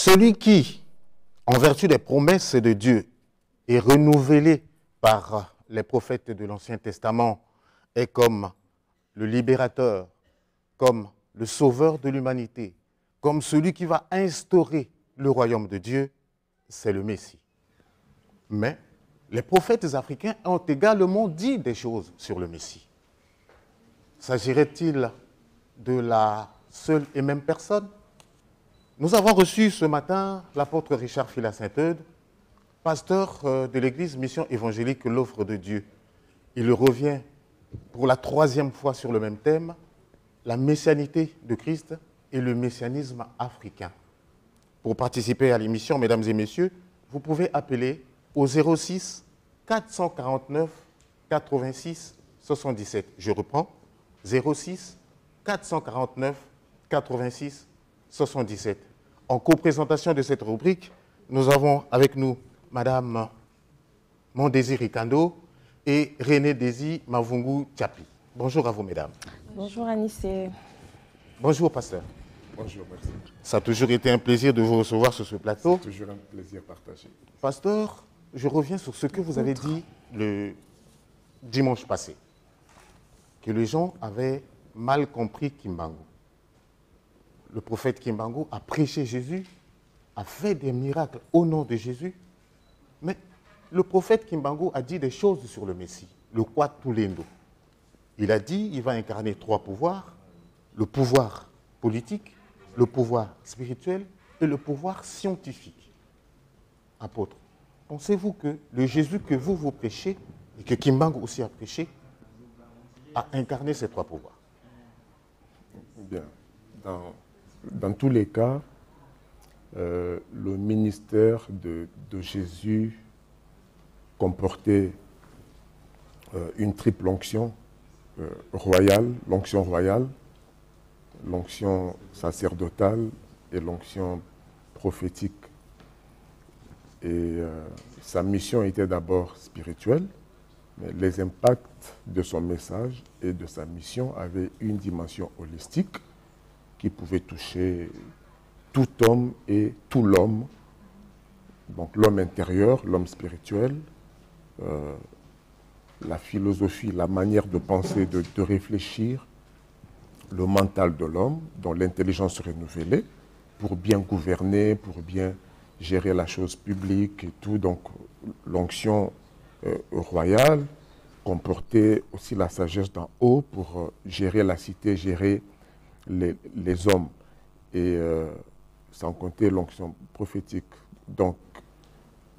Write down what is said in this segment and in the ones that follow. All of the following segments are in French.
Celui qui, en vertu des promesses de Dieu, est renouvelé par les prophètes de l'Ancien Testament, est comme le libérateur, comme le sauveur de l'humanité, comme celui qui va instaurer le royaume de Dieu, c'est le Messie. Mais les prophètes africains ont également dit des choses sur le Messie. S'agirait-il de la seule et même personne? Nous avons reçu ce matin l'apôtre Richard Fila Saint-Eudes, pasteur de l'église Mission évangélique L'Offre de Dieu. Il revient pour la 3e fois sur le même thème, la messianité de Christ et le messianisme africain. Pour participer à l'émission, mesdames et messieurs, vous pouvez appeler au 06 449 86 77. Je reprends, 06 449 86 77. En co-présentation de cette rubrique, nous avons avec nous Madame Mondésir Rikando et René Désir Mavungu Tchapi. Bonjour à vous, mesdames. Bonjour Anissé. Bonjour, pasteur. Bonjour, merci. Ça a toujours été un plaisir de vous recevoir sur ce plateau. C'est toujours un plaisir partagé. Pasteur, je reviens sur ce que vous avez dit le dimanche passé, que les gens avaient mal compris Kimbangu. Le prophète Kimbangu a prêché Jésus, a fait des miracles au nom de Jésus, mais le prophète Kimbangu a dit des choses sur le Messie, le Kwatulendo. Il a dit qu'il va incarner 3 pouvoirs, le pouvoir politique, le pouvoir spirituel et le pouvoir scientifique. Apôtre, pensez-vous que le Jésus que vous prêchez et que Kimbangu aussi a prêché a incarné ces 3 pouvoirs? Bien. Dans tous les cas, le ministère de Jésus comportait une triple onction royale, l'onction royale, l'onction sacerdotale et l'onction prophétique. Et sa mission était d'abord spirituelle, mais les impacts de son message et de sa mission avaient une dimension holistique qui pouvait toucher tout homme et tout l'homme, donc l'homme intérieur, l'homme spirituel, la philosophie, la manière de penser, de réfléchir, le mental de l'homme, dont l'intelligence renouvelée, pour bien gouverner, pour bien gérer la chose publique et tout. Donc l'onction royale comportait aussi la sagesse d'en haut pour gérer la cité, gérer les hommes, et sans compter l'onction prophétique. Donc,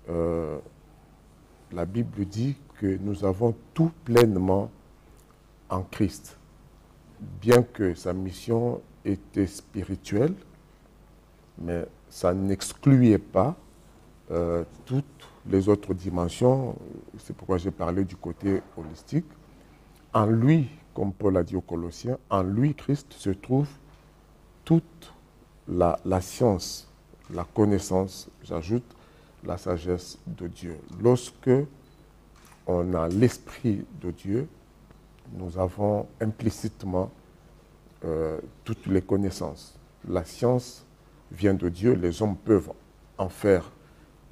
la Bible dit que nous avons tout pleinement en Christ. Bien que sa mission était spirituelle, mais ça n'excluait pas toutes les autres dimensions. C'est pourquoi j'ai parlé du côté holistique. En lui, comme Paul a dit aux Colossiens, en lui, Christ, se trouve toute la science, la connaissance, j'ajoute, la sagesse de Dieu. Lorsque on a l'Esprit de Dieu, nous avons implicitement toutes les connaissances. La science vient de Dieu, les hommes peuvent en faire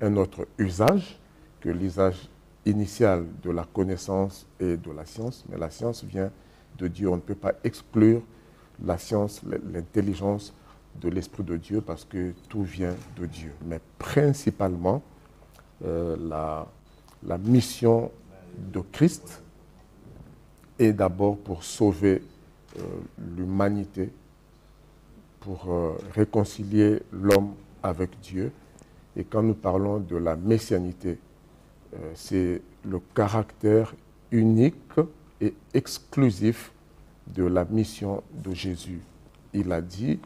un autre usage que l'usage initial de la connaissance et de la science, mais la science vient de Dieu. On ne peut pas exclure la science, l'intelligence de l'Esprit de Dieu parce que tout vient de Dieu. Mais principalement, la mission de Christ est d'abord pour sauver l'humanité, pour réconcilier l'homme avec Dieu. Et quand nous parlons de la messianité, c'est le caractère unique et exclusif de la mission de Jésus. Il a dit,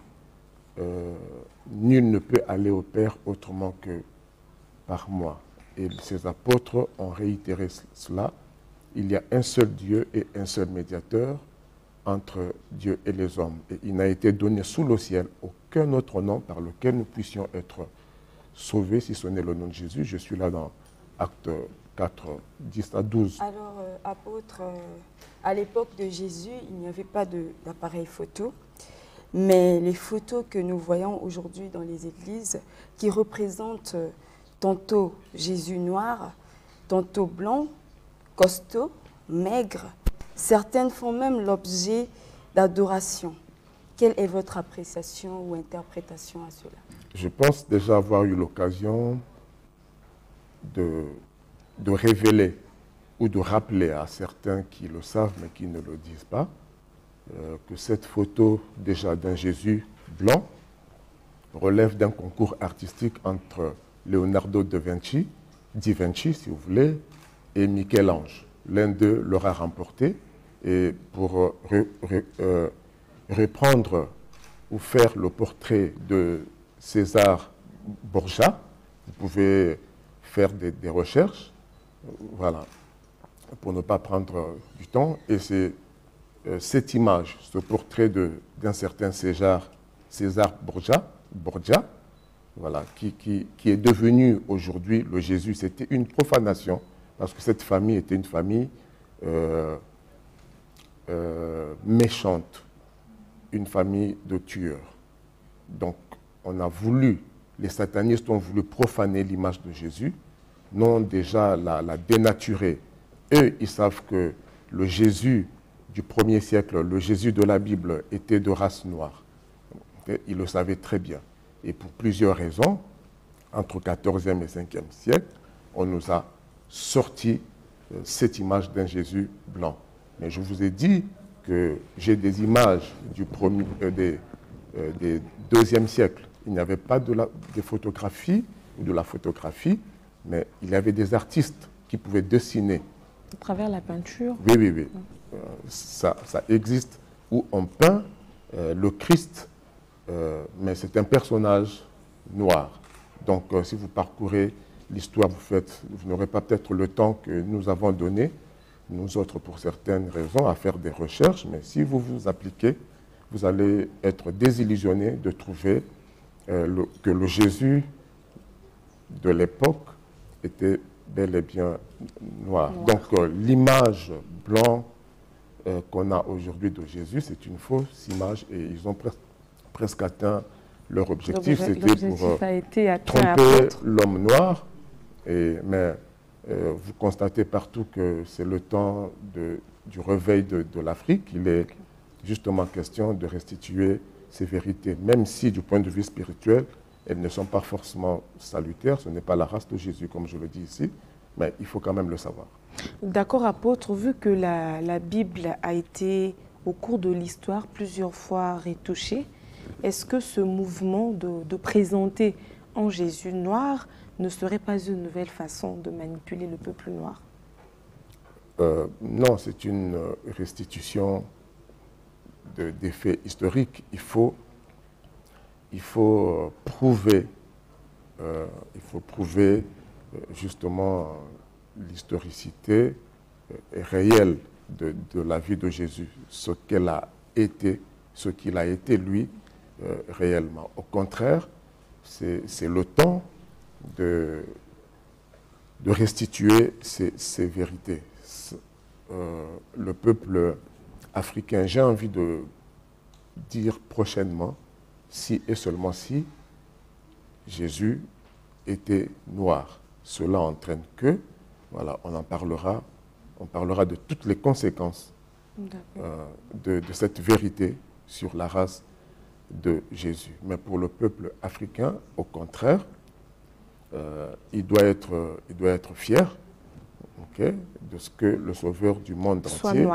nul ne peut aller au Père autrement que par moi. Et ses apôtres ont réitéré cela. Il y a un seul Dieu et un seul médiateur entre Dieu et les hommes. Et il n'a été donné sous le ciel aucun autre nom par lequel nous puissions être sauvés, si ce n'est le nom de Jésus. Je suis là dans Acte 4, 10 à 12. Alors, apôtre, à l'époque de Jésus, il n'y avait pas d'appareil photo. Mais les photos que nous voyons aujourd'hui dans les églises, qui représentent tantôt Jésus noir, tantôt blanc, costaud, maigre, certaines font même l'objet d'adoration. Quelle est votre appréciation ou interprétation à cela? Je pense déjà avoir eu l'occasion de révéler ou de rappeler à certains qui le savent mais qui ne le disent pas, que cette photo déjà d'un Jésus blanc relève d'un concours artistique entre Leonardo da Vinci si vous voulez, et Michel-Ange. L'un d'eux l'aura remporté, et pour reprendre ou faire le portrait de César Borgia, vous pouvez faire des recherches, voilà, pour ne pas prendre du temps, et c'est cette image, ce portrait d'un certain César Borgia, voilà, qui est devenu aujourd'hui le Jésus. C'était une profanation, parce que cette famille était une famille méchante, une famille de tueurs. Donc, les satanistes ont voulu profaner l'image de Jésus, non déjà la dénaturer. Eux, ils savent que le Jésus du 1er siècle, le Jésus de la Bible, était de race noire. Ils le savaient très bien. Et pour plusieurs raisons, entre 14e et 5e siècle, on nous a sorti cette image d'un Jésus blanc. Mais je vous ai dit que j'ai des images des 2e siècle. Il n'y avait pas des photographies ou de la photographie, mais il y avait des artistes qui pouvaient dessiner. À travers la peinture? Oui. Ça existe, où on peint le Christ, mais c'est un personnage noir. Donc, si vous parcourez l'histoire, vous n'aurez pas peut-être le temps que nous avons donné, nous autres pour certaines raisons, à faire des recherches, mais si vous vous appliquez, vous allez être désillusionné de trouver que le Jésus de l'époque était bel et bien noir. Donc, l'image blanc qu'on a aujourd'hui de Jésus, c'est une fausse image, et ils ont presque atteint leur objectif. C'était pour tromper l'homme noir. Mais vous constatez partout que c'est le temps du réveil de l'Afrique. Il est justement question de restituer ces vérités, même si du point de vue spirituel, elles ne sont pas forcément salutaires. Ce n'est pas la race de Jésus, comme je le dis ici, mais il faut quand même le savoir. D'accord, apôtre, vu que la Bible a été, au cours de l'histoire, plusieurs fois retouchée, est-ce que ce mouvement de présenter en Jésus noir ne serait pas une nouvelle façon de manipuler le peuple noir? Non, c'est une restitution des faits historiques. Il faut prouver justement l'historicité réelle de la vie de Jésus, ce qu'il a été lui réellement. Au contraire, c'est le temps de restituer ces vérités. Le peuple africain, j'ai envie de dire prochainement, si et seulement si Jésus était noir. Cela entraîne que, voilà, on parlera de toutes les conséquences de cette vérité sur la race de Jésus. Mais pour le peuple africain, au contraire, il doit être fier, de ce que le sauveur du monde entier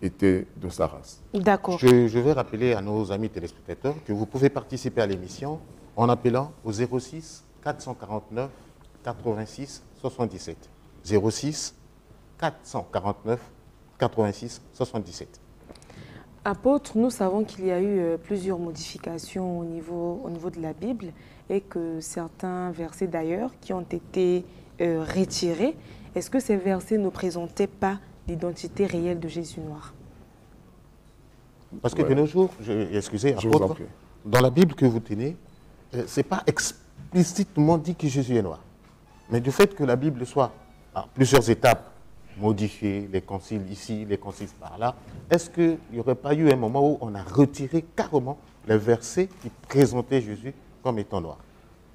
était de sa race. D'accord. Je vais rappeler à nos amis téléspectateurs que vous pouvez participer à l'émission en appelant au 06 449 86 77. 06 449 86 77. Apôtre, nous savons qu'il y a eu plusieurs modifications au niveau de la Bible et que certains versets d'ailleurs qui ont été retirés. Est-ce que ces versets ne présentaient pas l'identité réelle de Jésus noir? Parce que de nos jours, excusez, apôtre, dans la Bible que vous tenez, ce n'est pas explicitement dit que Jésus est noir. Mais du fait que la Bible soit à plusieurs étapes modifié les conciles ici, les conciles par-là. Est-ce qu'il n'y aurait pas eu un moment où on a retiré carrément les versets qui présentaient Jésus comme étant noir?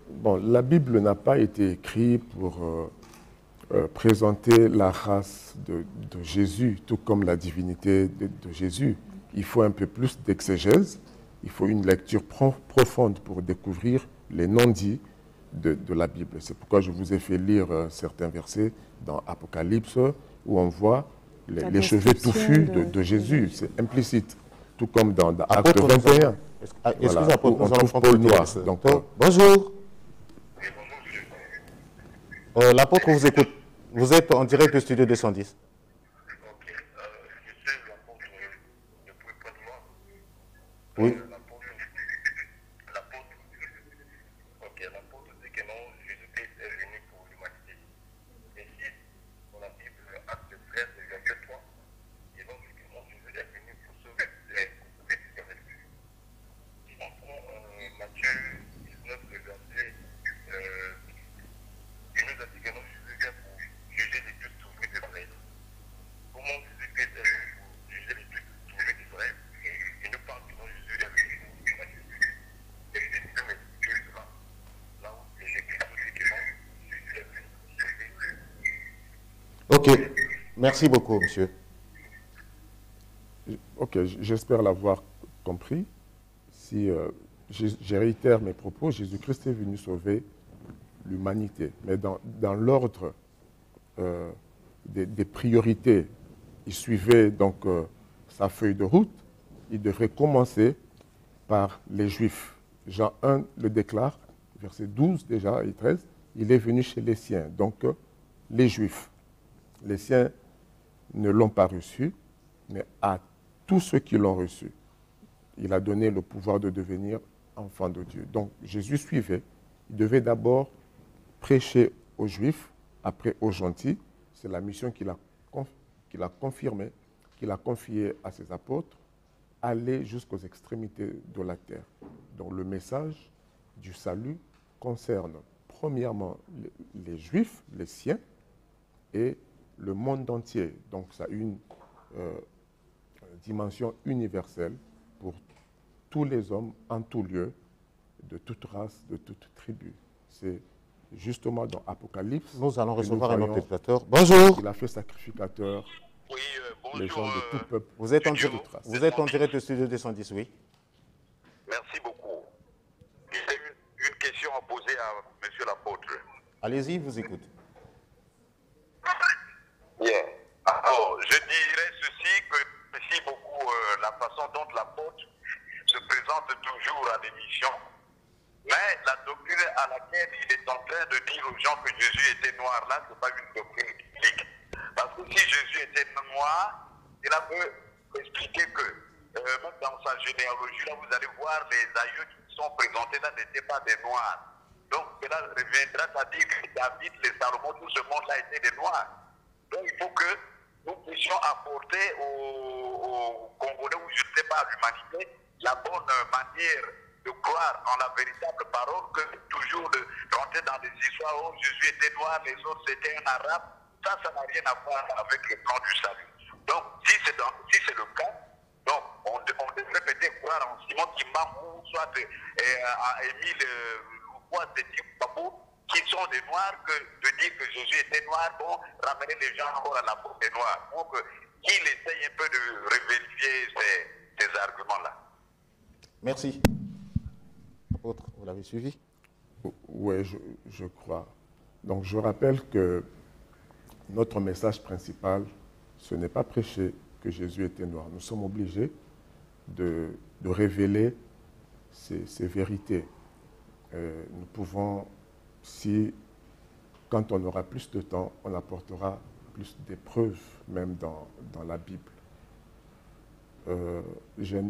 Bon, la Bible n'a pas été écrite pour présenter la race de Jésus, tout comme la divinité de Jésus. Il faut un peu plus d'exégèse, il faut une lecture profonde pour découvrir les non-dits de la Bible. C'est pourquoi je vous ai fait lire certains versets dans Apocalypse où on voit les cheveux touffus de Jésus. C'est implicite, tout comme dans Acte 21. Excusez-moi, nous allons prendre Paul noir. Donc, bonjour. L'apôtre vous écoute. Vous êtes en direct du studio 210. Ok, je sais l'apôtre ne pouvait pas de moi. Oui. L'apôtre dit que non, Jésus-Christ est venu pour l'humanité. Et si, dans la Bible, acte 13, verset 3, il va dire que non, Jésus est venu pour sauver les Israël. Si on prend Matthieu 19, le verset, il nous a dit que non, Jésus vient pour juger les plus trouvés d'Israël. Comment Jésus-Christ est venu pour juger les plus trouvés d'Israël? Il nous parle que non, Jésus est venu pour l'humanité. Et je dis, mais Dieu sera là où les Écritures disent que non, Jésus est venu pour sauver. Ok. Merci beaucoup, monsieur. ok, j'espère l'avoir compris. Si je réitère mes propos, Jésus-Christ est venu sauver l'humanité. Mais dans l'ordre des priorités, il suivait donc sa feuille de route. Il devrait commencer par les Juifs. Jean 1 le déclare, verset 12 déjà et 13, il est venu chez les siens, donc les Juifs. Les siens ne l'ont pas reçu, mais à tous ceux qui l'ont reçu, il a donné le pouvoir de devenir enfant de Dieu. Donc Jésus suivait, il devait d'abord prêcher aux Juifs, après aux gentils. C'est la mission qu'il a confirmée, qu'il a confiée à ses apôtres, aller jusqu'aux extrémités de la terre. Donc le message du salut concerne premièrement les Juifs, les siens, et le monde entier. Donc ça a une dimension universelle pour tous les hommes, en tout lieu, de toute race, de toute tribu. C'est justement dans Apocalypse. Nous allons recevoir un autre voyons spectateur. Bonjour. Il a fait sacrificateur Oui, bonjour. les gens de tout peuple. Vous êtes en Studio. direct, vous êtes en direct du studio 210, oui. Merci beaucoup. J'ai une question à poser à monsieur l'apôtre. Allez-y, vous écoute. Bien. Alors, je dirais ceci, que j'apprécie beaucoup la façon dont l'apôtre se présente toujours à l'émission, mais la doctrine à laquelle il est en train de dire aux gens que Jésus était noir, là, ce n'est pas une doctrine biblique. Parce que si Jésus était noir, il a peut expliquer que, même dans sa généalogie, là, vous allez voir les aïeux qui sont présentés là n'étaient pas des noirs. Donc, cela reviendra à dire que David, les Salomon, tout ce monde-là était des noirs. Donc, il faut que nous puissions apporter aux Congolais, ou je ne sais pas, à l'humanité, la bonne manière de croire en la véritable parole, que toujours de rentrer dans des histoires où Jésus était noir, les autres c'était un arabe. Ça n'a rien à voir avec le plan du salut. Donc, si c'est le cas, donc on devrait peut-être croire en Simon Kimbangu, soit à Émile Louvois, Babou, qui sont des noirs, que de dire que Jésus était noir, bon, ramener les gens encore à la peau des noirs. Donc, qu'il essaye un peu de revérifier ces arguments-là. Merci. Apôtre, vous l'avez suivi? Oui, je crois. Donc je rappelle que notre message principal, ce n'est pas prêcher que Jésus était noir. Nous sommes obligés de révéler ces vérités. Nous pouvons, quand on aura plus de temps, on apportera plus d'épreuves, même dans la Bible.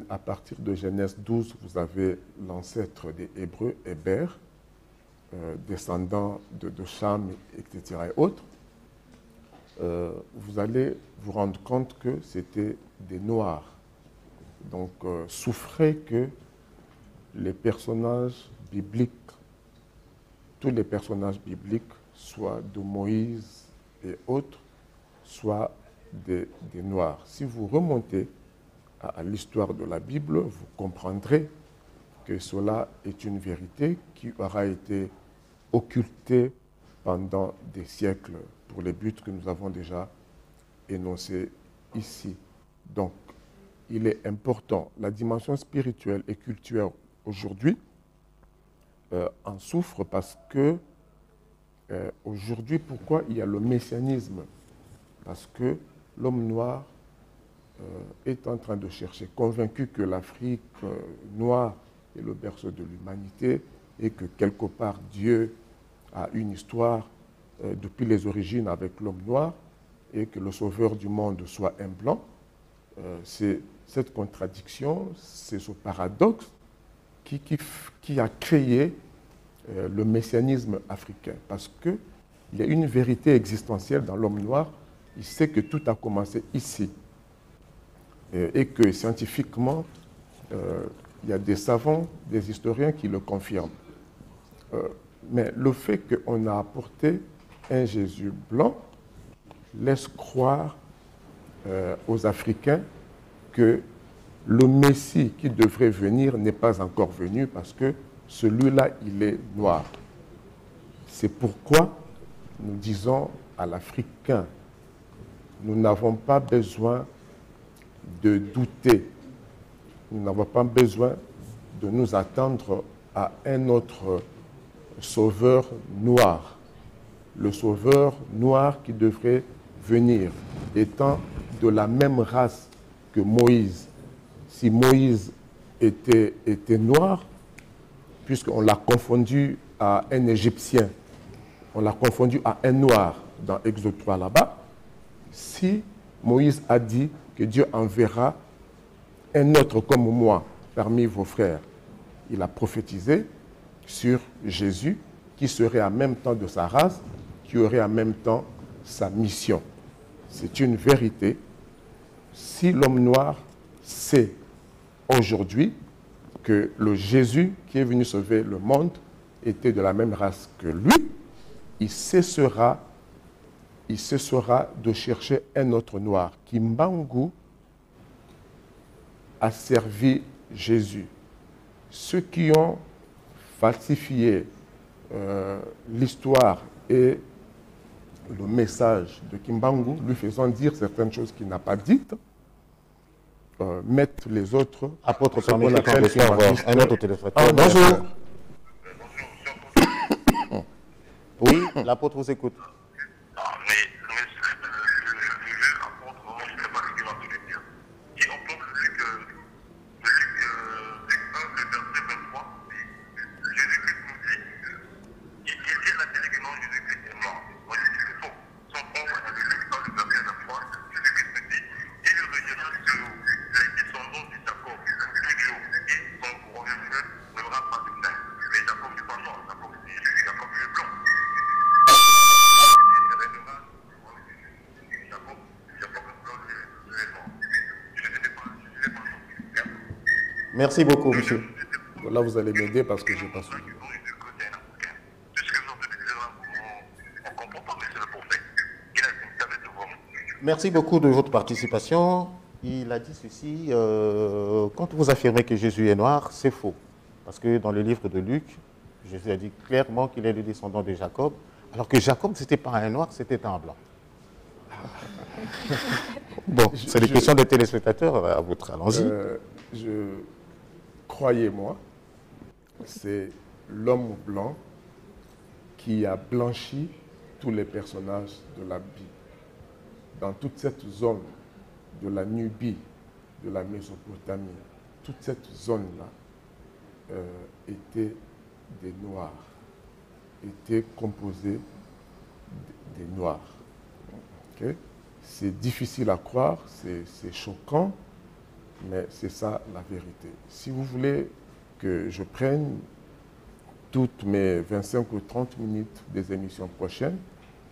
À partir de Genèse 12, vous avez l'ancêtre des Hébreux, Héber, descendant de Cham, etc. et autres. Vous allez vous rendre compte que c'était des Noirs. Donc, souffrez que les personnages bibliques, tous les personnages bibliques, soit de Moïse et autres, soient des Noirs. Si vous remontez à l'histoire de la Bible, vous comprendrez que cela est une vérité qui aura été occultée pendant des siècles pour les buts que nous avons déjà énoncés ici. Donc, il est important. La dimension spirituelle et culturelle aujourd'hui en souffre parce que aujourd'hui, pourquoi il y a le messianisme? Parce que l'homme noir est en train de chercher, convaincu que l'Afrique noire est le berceau de l'humanité et que quelque part Dieu a une histoire depuis les origines avec l'homme noir et que le sauveur du monde soit un blanc. C'est cette contradiction, c'est ce paradoxe qui a créé le messianisme africain. Parce qu'il y a une vérité existentielle dans l'homme noir. Il sait que tout a commencé ici. Et que scientifiquement, il y a des savants, des historiens qui le confirment. Mais le fait qu'on a apporté un Jésus blanc laisse croire aux Africains que le Messie qui devrait venir n'est pas encore venu parce que celui-là, il est noir. C'est pourquoi nous disons à l'Africain, nous n'avons pas besoin de douter, nous n'avons pas besoin de nous attendre à un autre sauveur noir. Le sauveur noir qui devrait venir étant de la même race que Moïse. Si Moïse était noir, puisqu'on l'a confondu à un Égyptien, on l'a confondu à un noir dans Exode 3 là-bas, si Moïse a dit que Dieu enverra un autre comme moi parmi vos frères, il a prophétisé sur Jésus qui serait en même temps de sa race, qui aurait en même temps sa mission. C'est une vérité. Si l'homme noir sait aujourd'hui que le Jésus qui est venu sauver le monde était de la même race que lui, il cessera de chercher un autre noir. Kimbangu a servi Jésus. Ceux qui ont falsifié l'histoire et le message de Kimbangu, lui faisant dire certaines choses qu'il n'a pas dites, mettent les autres... Apôtre, permettez qu'on reçoive un autre téléspectateur. Bonjour. Oui, l'apôtre vous écoute. Merci beaucoup, monsieur. Là, vous allez m'aider parce que je n'ai pas suivi. Merci beaucoup de votre participation. Il a dit ceci, quand vous affirmez que Jésus est noir, c'est faux. Parce que dans le livre de Luc, Jésus a dit clairement qu'il est le descendant de Jacob, alors que Jacob, ce n'était pas un noir, c'était un blanc. Bon, c'est des questions des téléspectateurs à votre allons-y. Croyez-moi, c'est l'homme blanc qui a blanchi tous les personnages de la Bible. Dans toute cette zone de la Nubie, de la Mésopotamie, toute cette zone-là était des Noirs, était composée des Noirs. Okay? C'est difficile à croire, c'est choquant, mais c'est ça la vérité. Si vous voulez que je prenne toutes mes 25 ou 30 minutes des émissions prochaines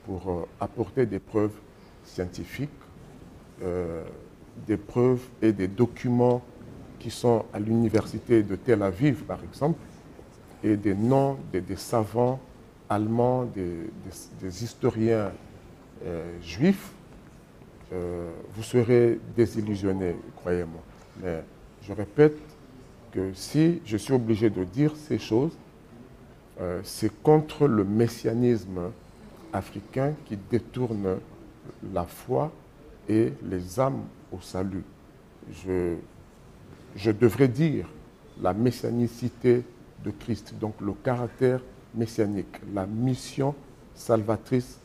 pour apporter des preuves scientifiques, des preuves et des documents qui sont à l'université de Tel Aviv, par exemple, et des noms des savants allemands, des historiens juifs, vous serez désillusionnés, croyez-moi. Mais je répète que si je suis obligé de dire ces choses, c'est contre le messianisme africain qui détourne la foi et les âmes au salut. Je devrais dire la messianicité de Christ, donc le caractère messianique, la mission salvatrice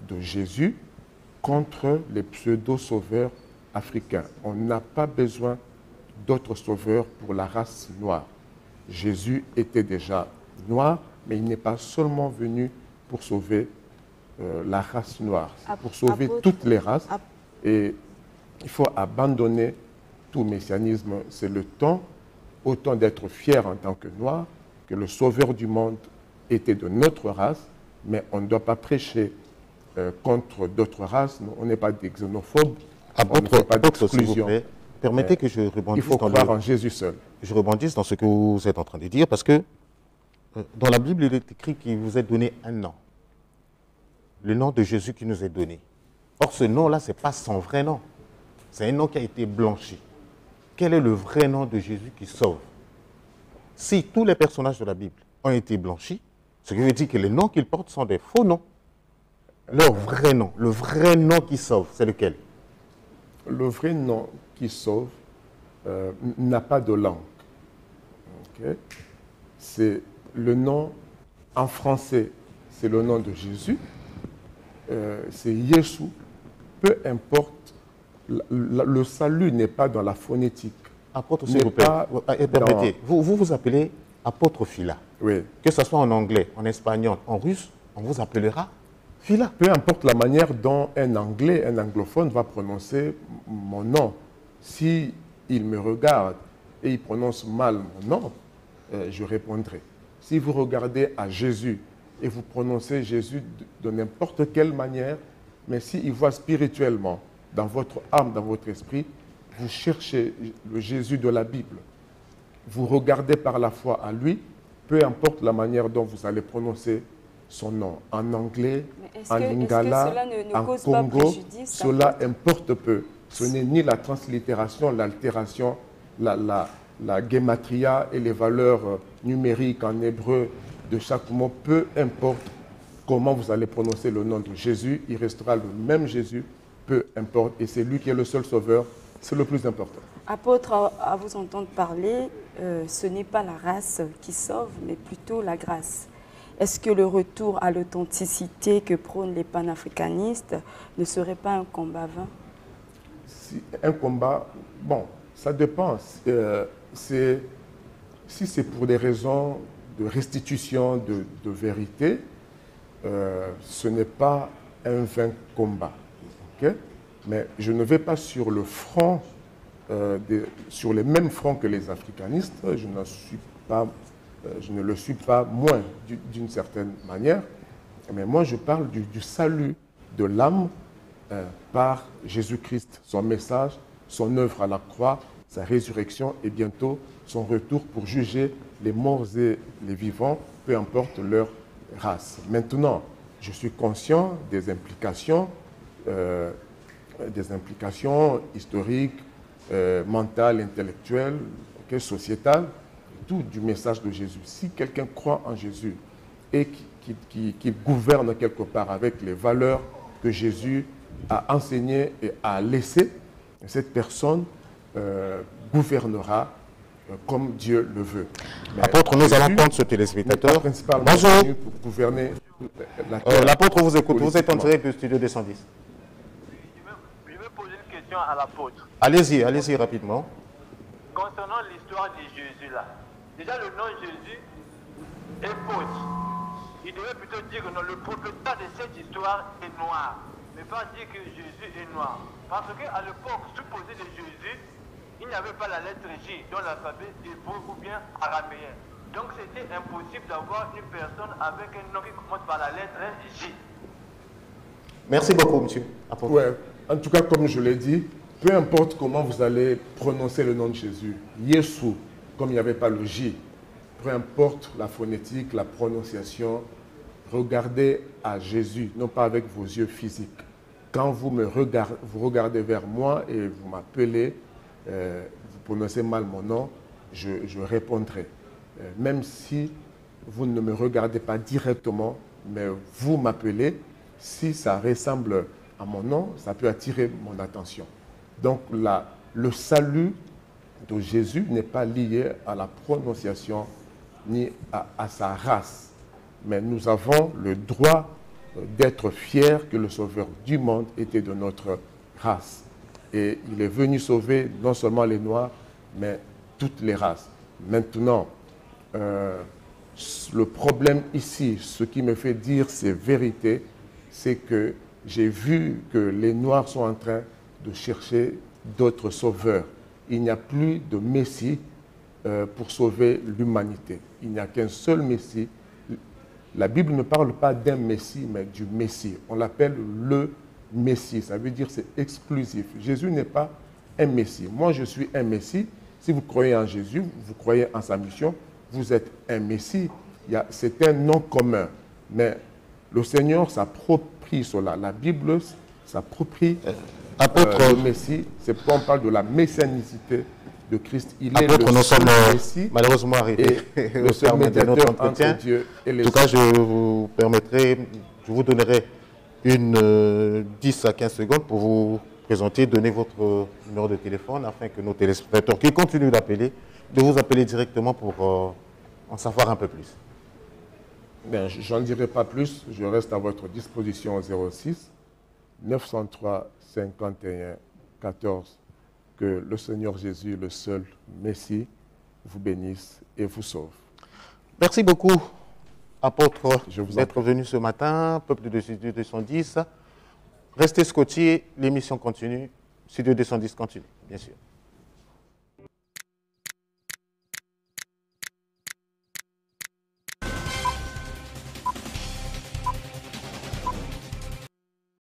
de Jésus contre les pseudo-sauveurs africains. On n'a pas besoin d'autres sauveurs pour la race noire. Jésus était déjà noir, mais il n'est pas seulement venu pour sauver la race noire, c'est pour sauver toutes les races. Et il faut abandonner tout messianisme. C'est le temps, autant d'être fier en tant que noir, que le sauveur du monde était de notre race, mais on ne doit pas prêcher contre d'autres races. On n'est pas des xénophobes, on ne fait pas d'exclusion. Permettez que je rebondisse. Il faut croire en Jésus seul. Je rebondisse dans ce que vous êtes en train de dire, parce que dans la Bible, il est écrit qu'il vous est donné un nom. Le nom de Jésus qui nous est donné. Or, ce nom-là, ce n'est pas son vrai nom. C'est un nom qui a été blanchi. Quel est le vrai nom de Jésus qui sauve? Si tous les personnages de la Bible ont été blanchis, ce qui veut dire que les noms qu'ils portent sont des faux noms. Leur vrai nom, le vrai nom qui sauve, c'est lequel? Le vrai nom qui sauve n'a pas de langue. Okay? C'est le nom en français, c'est le nom de Jésus. C'est Yeshua. Peu importe, le salut n'est pas dans la phonétique. Apôtre, s'il vous plaît, permettez, vous appelez apôtre Phila. Oui. Que ce soit en anglais, en espagnol, en russe, on vous appellera Phila. Peu importe la manière dont un anglais, un anglophone va prononcer mon nom. Si il me regarde et il prononce mal mon nom, je répondrai. Si vous regardez à Jésus et vous prononcez Jésus de n'importe quelle manière, mais s'il voit spirituellement, dans votre âme, dans votre esprit, vous cherchez le Jésus de la Bible, vous regardez par la foi à lui, peu importe la manière dont vous allez prononcer son nom, en anglais, en lingala, en Congo, cela importe peu. Ce n'est ni la translittération, l'altération, la guématria et les valeurs numériques en hébreu de chaque mot, peu importe comment vous allez prononcer le nom de Jésus, il restera le même Jésus, peu importe, et c'est lui qui est le seul sauveur, c'est le plus important. Apôtre, à vous entendre parler, ce n'est pas la race qui sauve, mais plutôt la grâce. Est-ce que le retour à l'authenticité que prônent les panafricanistes ne serait pas un combat vain? Un combat, bon, ça dépend. Si c'est pour des raisons de restitution de vérité, ce n'est pas un vain combat. Okay? Mais je ne vais pas sur le front, sur les mêmes fronts que les africanistes. Je ne le suis pas moins d'une certaine manière. Mais moi, je parle du salut de l'âme par Jésus-Christ, son message, son œuvre à la croix, sa résurrection et bientôt son retour pour juger les morts et les vivants, peu importe leur race. Maintenant, je suis conscient des implications historiques, mentales, intellectuelles, sociétales, tout du message de Jésus. Si quelqu'un croit en Jésus et qu'il gouverne quelque part avec les valeurs que Jésus a enseignées et a laissées, cette personne gouvernera comme Dieu le veut. Mais apôtre, nous allons prendre ce téléspectateur. Bonjour. Pour gouverner la terre. L'apôtre vous écoute, vous êtes en direct du studio 210. Je vais poser une question à l'apôtre. Allez-y rapidement. Concernant l'histoire de Jésus là, déjà le nom Jésus est faux. Il devait plutôt dire que non, le propriétaire de cette histoire est noir, mais pas dire que Jésus est noir. Parce qu'à l'époque supposée de Jésus, il n'y avait pas la lettre J dans l'alphabet hébreu ou bien araméen. Donc c'était impossible d'avoir une personne avec un nom qui commence par la lettre J. Merci beaucoup, monsieur. Ouais. En tout cas, comme je l'ai dit, peu importe comment vous allez prononcer le nom de Jésus, Yeshua, comme il n'y avait pas le J, peu importe la phonétique, la prononciation, regardez à Jésus, non pas avec vos yeux physiques. quand vous regardez vers moi et vous m'appelez, vous prononcez mal mon nom, je répondrai. Même si vous ne me regardez pas directement, mais vous m'appelez, si ça ressemble à mon nom, ça peut attirer mon attention. Donc le salut de Jésus n'est pas lié à la prononciation ni à sa race. Mais nous avons le droit d'être fiers que le Sauveur du monde était de notre race. Et il est venu sauver non seulement les Noirs, mais toutes les races. Maintenant, le problème ici, ce qui me fait dire ces vérités, c'est que j'ai vu que les Noirs sont en train de chercher d'autres sauveurs. Il n'y a plus de Messie pour sauver l'humanité. Il n'y a qu'un seul Messie. La Bible ne parle pas d'un Messie, mais du Messie. On l'appelle le Messie. Ça veut dire que c'est exclusif. Jésus n'est pas un Messie. Moi, je suis un Messie. Si vous croyez en Jésus, vous croyez en sa mission, vous êtes un Messie. C'est un nom commun. Mais le Seigneur s'approprie cela. La Bible s'approprie le Messie. C'est pourquoi on parle de la messianicité de Christ. Il est le seul Messie, malheureusement arrêté le seul médiateur entre Dieu et les hommes. En tout cas, je vous donnerai une 10 à 15 secondes pour vous présenter, donner votre numéro de téléphone afin que nos téléspectateurs qui continuent d'appeler, de vous appeler directement pour en savoir un peu plus. Bien, je n'en dirai pas plus. Je reste à votre disposition au 06 903 51 14. Que le Seigneur Jésus, le seul Messie, vous bénisse et vous sauve. Merci beaucoup, apôtre, d'être venu ce matin, peuple de Studio 210. Restez scotchés, l'émission continue. Studio 210 continue, bien sûr.